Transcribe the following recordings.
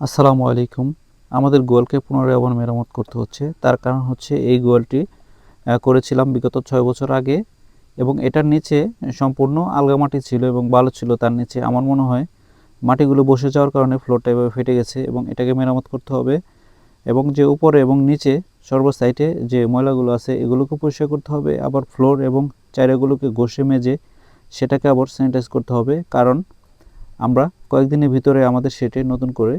আসসালামু আলাইকুম। আমাদের গোয়ালকে পুনরায় আবার মেরামত করতে হচ্ছে। তার কারণ হচ্ছে এই গোয়ালটি করেছিলাম বিগত ৬ বছর আগে এবং এটার নিচে সম্পূর্ণ আলগা মাটি ছিল এবং বালু ছিল তার নিচে। আমার মনে হয় মাটিগুলো বসে যাওয়ার কারণে ফ্লোরটা এভাবে ফেটে গেছে এবং এটাকে মেরামত করতে হবে এবং যে উপরে এবং নিচে সর্ব সাইডে যে ময়লাগুলো আছে এগুলোকে পরিষ্কার করতে হবে। আবার ফ্লোর এবং চাইরাগুলোকে ঘষে মেজে সেটাকে আবার স্যানিটাইজ করতে হবে, কারণ আমরা কয়েকদিনের ভিতরে আমাদের সেটে নতুন করে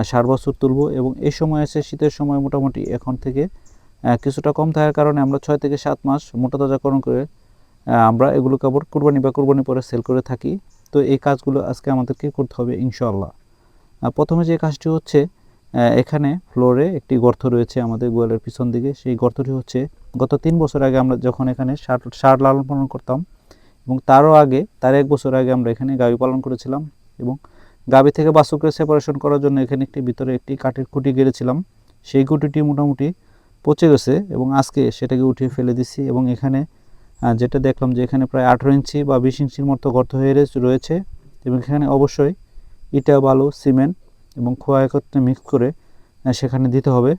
সার বছর তুলব এবং এই সময় আছে শীতের সময় মোটামুটি এখন থেকে কিছুটা কম থাকার কারণে আমরা 6 থেকে 7 মাস মোটা তাজাকরণ করে আমরা এগুলোকে আবার কুরবানি পরে সেল করে থাকি। তো এই কাজগুলো আজকে আমাদেরকে করতে হবে ইনশাআল্লাহ। প্রথমে যে কাজটি হচ্ছে, এখানে ফ্লোরে একটি গর্ত রয়েছে আমাদের গোয়ালের পিছন দিকে। সেই গর্তটি হচ্ছে গত 3 বছর আগে আমরা যখন এখানে ষাঁড় লালন পালন করতাম এবং তার 1 বছর আগে আমরা এখানে গাভী পালন করেছিলাম এবং গাভী থেকে বাছুরকে সেপারেশন করার জন্য এখানে ভিতরে একটি কাঠের খুঁটি গেড়েছিলাম। সেই খুঁটিটি মোটামুটি পচে গেছে এবং আজকে সেটাকে উঠিয়ে ফেলে দিচ্ছি এবং এখানে যেটা দেখলাম যে এখানে প্রায় 18 ইঞ্চি বা 20 ইঞ্চির মতো গর্ত হয়ে রয়েছে এবং এখানে অবশ্যই ইটা, বালু, সিমেন্ট এবং খোয়া একত্রে মিক্স করে সেখানে দিতে হবে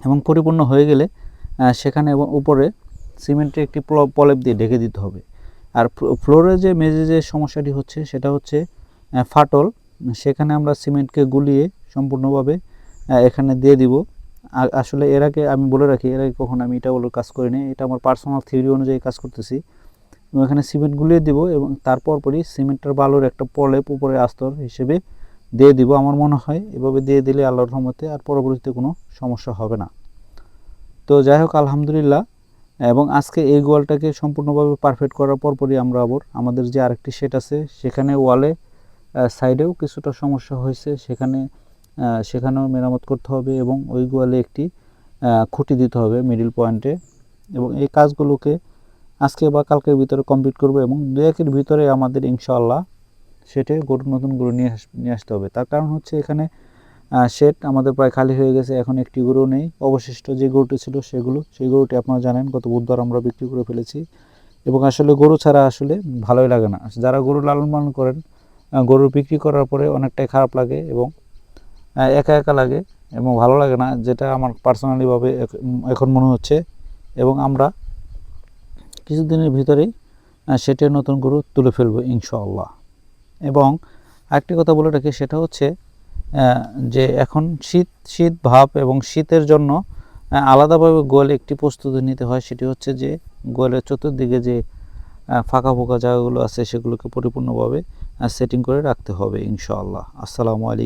এবং পরিপূর্ণ হয়ে গেলে সেখানে এবং উপরে সিমেন্টের একটি প্রলেপ দিয়ে ঢেকে দিতে হবে। আর ফ্লোরে যে মেঝে যে সমস্যাটি হচ্ছে সেটা হচ্ছে ফাটল। সেখানে আমরা সিমেন্টকে গুলিয়ে সম্পূর্ণভাবে এখানে দিয়ে দিব। আসলে এর আগে আমি বলে রাখি, এর আগে কখনো আমি এটা বলে কাজ করিনি, এটা আমার পার্সোনাল থিওরি অনুযায়ী কাজ করতেছি এবং এখানে সিমেন্ট গুলিয়ে দিব এবং তারপর পরই সিমেন্টের বালুর একটা প্রলেপ উপরে আস্তর হিসেবে দিয়ে দিব। আমার মনে হয় এভাবে দিয়ে দিলে আল্লাহর রহমতে আর পরবর্তীতে কোনো সমস্যা হবে না। তো যাই হোক, আলহামদুলিল্লাহ। এবং আজকে এই গোয়ালটাকে সম্পূর্ণভাবে পারফেক্ট করার পরপরই আমরা আবার আমাদের যে আরেকটি সেট আছে সেখানে ওয়ালে সাইডেও কিছুটা সমস্যা হয়েছে, সেখানেও মেরামত করতে হবে এবং ওই গোয়ালে একটি খুঁটি দিতে হবে মিডিল পয়েন্টে এবং এই কাজগুলোকে আজকে বা কালকের ভিতরে কমপ্লিট করব এবং 2-1 ভিতরে আমাদের ইনশাআল্লাহ সেটে নতুন গরু নিয়ে আসতে হবে। তার কারণ হচ্ছে এখানে শেড আমাদের প্রায় খালি হয়ে গেছে, এখন একটি গরু নেই। অবশিষ্ট যে গরুটি ছিল সেই গরুটি আপনারা জানেন গত বুধবার আমরা বিক্রি করে ফেলেছি এবং আসলে গরু ছাড়া আসলে ভালোই লাগে না। যারা গরু লালন পালন করেন, গরু বিক্রি করার পরে অনেকটাই খারাপ লাগে এবং একা একা লাগে এবং ভালো লাগে না, যেটা আমার পার্সোনালিভাবে এখন মনে হচ্ছে। এবং আমরা কিছুদিনের ভিতরেই সেটের নতুন গরু তুলে ফেলবো ইনশাআল্লাহ। এবং আরেকটি কথা বলে রাখি, সেটা হচ্ছে যে এখন শীত ভাব এবং শীতের জন্য আলাদাভাবে গোয়ালে একটি প্রস্তুতি নিতে হয়। সেটি হচ্ছে যে গোয়ালের চতুর্দিকে যে ফাঁকা ফোঁকা জায়গাগুলো আছে সেগুলোকে পরিপূর্ণভাবে সেটিং করে রাখতে হবে ইনশাআল্লাহ। আসসালামু আলাইকুম।